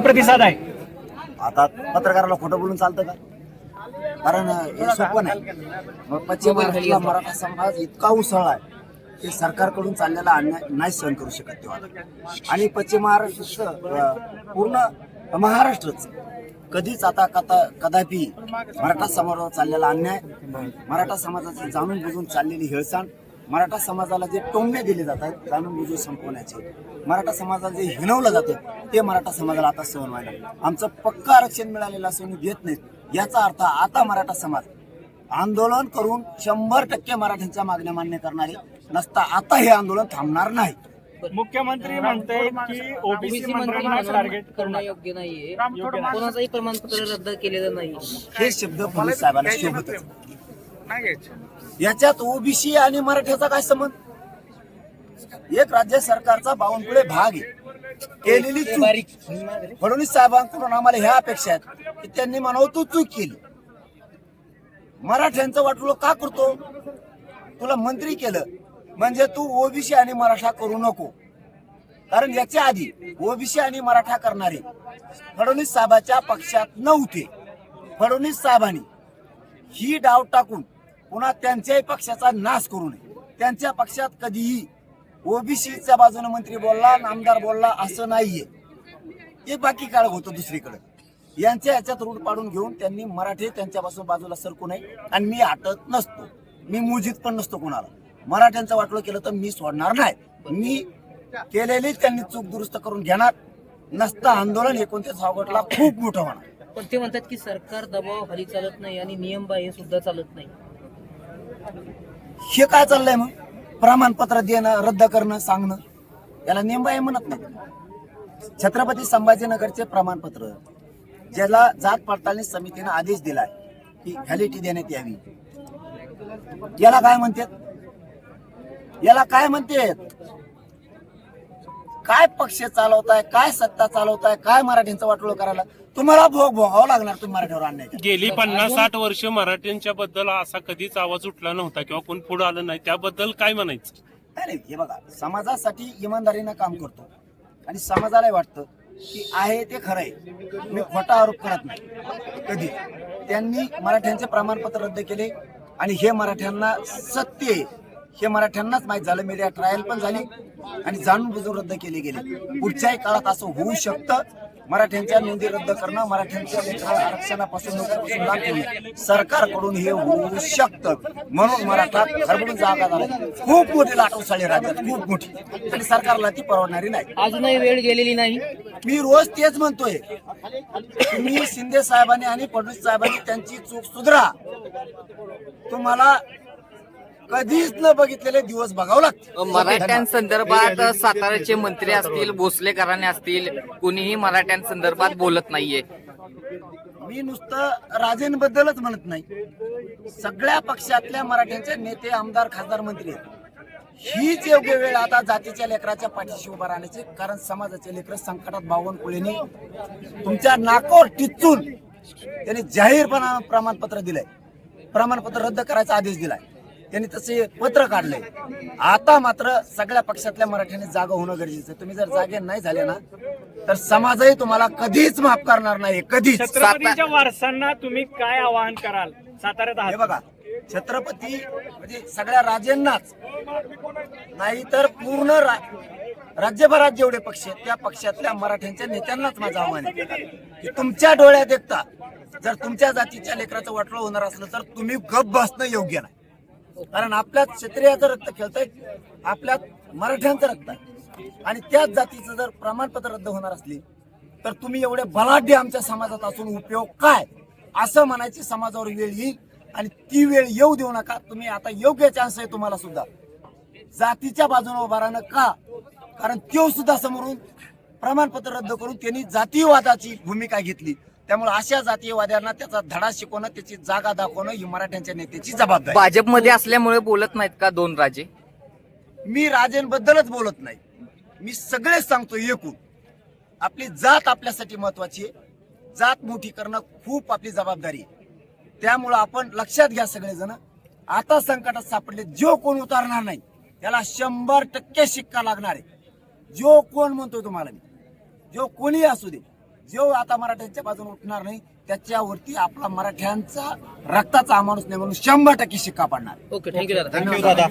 प्रतिसाद आहे? आता पत्रकाराला खोटं बोलून चालतं का? कारण हे सोपं नाही. मग पश्चिम महाराष्ट्रातला मराठा समाज इतका उसळला आहे की सरकारकडून चाललेला अन्याय नाही सहन करू शकत तेव्हा. आणि पश्चिम महाराष्ट्राचं पूर्ण महाराष्ट्रच कधीच आता कदापि मराठा समाजावर चाललेला अन्याय, मराठा समाजाची जाणून बुजून चाललेली हेळसांड, मराठा समाजाला जे टोमणे दिले जातात जाणून बुजून संपवण्याचे, मराठा समाजाला जे हिणवलं जातं ते मराठा समाजाला आता सहन व्हायला. आमचं पक्का आरक्षण मिळालेलं असून देत नाहीत, याचा अर्थ आता मराठा समाज आंदोलन करून 100% मराठ्यांच्या मागण्या मान्य करणारे नसता आता हे आंदोलन थांबणार नाही. मुख्यमंत्री म्हणतायत की ओबीसी मंत्र्यांना टार्गेट करणं योग्य नाहीये, कोणाचंही प्रमाणपत्र रद्द केलेलं नाही. हे शब्द फडणवीस साहेबांना शोभतच. याच्यात ओबीसी आणि मराठ्याचा काय संबंध? एक राज्य सरकारचा बावनकुळे भाग आहे. केलेली चूक फडणवीस साहेबांकडून आम्हाला ह्या अपेक्षा आहेत की त्यांनी म्हणावं तू चूक केली. मराठ्यांचं वाटलं का करतो? तुला मंत्री केलं म्हणजे तू ओबीसी आणि मराठा करू नको. कारण याच्या आधी ओबीसी आणि मराठा करणारे फडणवीस साहेबांच्या पक्षात नव्हते. फडणवीस साहेबांनी ही डाव टाकून पुन्हा त्यांच्याही पक्षाचा नाश करू नये. त्यांच्या पक्षात कधीही ओबीसीच्या बाजूने मंत्री बोलला, आमदार बोलला असं नाहीये. ते बाकी काळ होतं दुसरीकडे. यांच्या ह्याच्यात रूट पाडून घेऊन त्यांनी मराठी त्यांच्यापासून बाजूला सरकू नये. आणि मी हटत नसतो, मी मुजीत पण नसतो कोणाला. मराठ्यांचं वाटलं केलं तर मी सोडणार नाही. मी केलेली त्यांनी चूक दुरुस्त करून घेणार. नसतं आंदोलन 29 ऑगस्टला खूप मोठं होणार. पण ते म्हणतात की सरकार दबाव खाली चालत नाही आणि नियम बाह्य सुद्धा चालत नाही. हे काय चाललंय मग? प्रमाणपत्र देणं, रद्द करणं, सांगणं, याला नेमबाह्य म्हणत नाही. छत्रपती संभाजीनगरचे प्रमाणपत्र ज्याला जात पडताळणी समितीने आदेश दिलाय की व्हॅलिडिटी देण्यात यावी, याला काय म्हणतात? याला काय म्हणतात? काय पक्ष चालवताय, काय सत्ता चालवताय, काय मराठ्यांचं वाटोळं करायला तुम्हाला भोगावं लागणार. तुम्ही मराठ्यावर अन्याय गेली 50-60 वर्ष मराठ्यांच्या बद्दल असा कधीच आवाज उठला नव्हता किंवा कोण पुढे आलं नाही, त्याबद्दल काय म्हणायचं? नाही, हे बघा, समाजासाठी इमानदारीनं काम करतो आणि समाजाला वाटतं की आहे ते खरं आहे, मी खोटा आरोप करत नाही कधी. त्यांनी मराठ्यांचे प्रमाणपत्र रद्द केले आणि हे मराठ्यांना सत्य आहे हे मराठ्यांनाच माहीत झालं. मीडिया ट्रायल पण झाली आणि जाणून बुजून रद्द केले गेले. पुढच्याही काळात असं होऊ शकतं. मराठ्यांच्या नोंदी रद्द करणं, मराठ्यांच्या आरक्षणापासून नोकरीपासून लाभ घेणं सरकारकडून हे होऊ शकतं. म्हणून मराठा खरबडून जागा झाला. खूप मोठी लाट उसळली राज्यात, खूप मोठी, आणि सरकारला ती परवडणारी नाही. अजूनही वेळ गेलेली नाही. मी रोज तेच म्हणतोय, तुम्ही शिंदे साहेबांनी आणि फडणवीस साहेबांनी त्यांची चूक सुधरा. तुम्हाला कधीच न बघितलेले दिवस बघावं लागते. मराठ्यांसंदर्भात साताऱ्याचे मंत्री असतील, भोसले घराणे असतील, कुणीही मराठ्यांसंदर्भात बोलत नाहीये. मी नुसतं राजेंबद्दलच म्हणत नाही, सगळ्या पक्षातल्या मराठ्यांचे नेते, आमदार, खासदार, मंत्री आहेत. हीच योग्य वेळ आता जातीच्या लेकराच्या पाठीशी उभा राहण्याची. कारण समाजाचे लेकर संकटात बावनकुळेने तुमच्या नाकावर टिचून त्यांनी जाहीरपणा प्रमाणपत्र दिलंय, प्रमाणपत्र रद्द करायचा आदेश दिलाय. त्यांनी तसे पत्र काढले. आता मात्र सगळ्या पक्षातल्या मराठ्यांनी जागा होणं गरजेचं. तुम्ही जर जागे नाही झाले ना तर समाजही तुम्हाला कधीच माफ करणार नाही, कधीच. छत्रपतींच्या वारसांना तुम्ही काय आवाहन कराल? साताऱ्यात हे बघा, छत्रपती म्हणजे सगळ्या राजेंनाच नाही तर पूर्ण राज्यभरात जेवढे पक्ष आहेत त्या पक्षातल्या मराठ्यांच्या नेत्यांनाच माझं आव्हान आहे की तुमच्या डोळ्यात एकता जर तुमच्या जातीच्या लेकराचं वाटोळं होणार असलं तर तुम्ही गप्प बसणं योग्य नाही. कारण आपल्यात क्षत्रियाचं रक्त खेळतंय, आपल्यात मराठ्यांचं रक्त आहे, आणि त्याच जातीचं जर प्रमाणपत्र रद्द होणार असली तर तुम्ही एवढे बलाढ्य आमच्या समाजात असून उपयोग काय, असं म्हणायची समाजावर वेळ येईल. आणि ती वेळ येऊ देऊ नका. तुम्ही आता योग्य चान्स आहे तुम्हाला सुद्धा जातीच्या बाजूने उभा राहणं. का? कारण तो सुद्धा समोरून प्रमाणपत्र रद्द करून त्यांनी जातीयवादाची भूमिका घेतली. त्यामुळे अशा जातीयवाद्यांना त्याचा धडा शिकवणं, त्याची जागा दाखवणं ही मराठ्यांच्या नेत्याची जबाबदारी. भाजपमध्ये असल्यामुळे बोलत नाहीत का दोन राजे? मी राजेंबद्दलच बोलत नाही, मी सगळेच सांगतो एकूण. आपली जात आपल्यासाठी महत्वाची आहे. जात मोठी करणं खूप आपली जबाबदारी आहे. त्यामुळं आपण लक्षात घ्या सगळेजण, आता संकटात सापडले जो कोण उतारणार नाही त्याला 100% शिक्का लागणार आहे. जो कोण म्हणतोय तुम्हाला मी, जो कोणी असू दे, जो आता मराठ्यांच्या बाजूने उठणार नाही त्याच्यावरती आपला मराठ्यांचा रक्ताचा माणूस नाही म्हणून 100% शिक्का पडणार. ओके, थँक्यू दादा. थँक्यू दादा.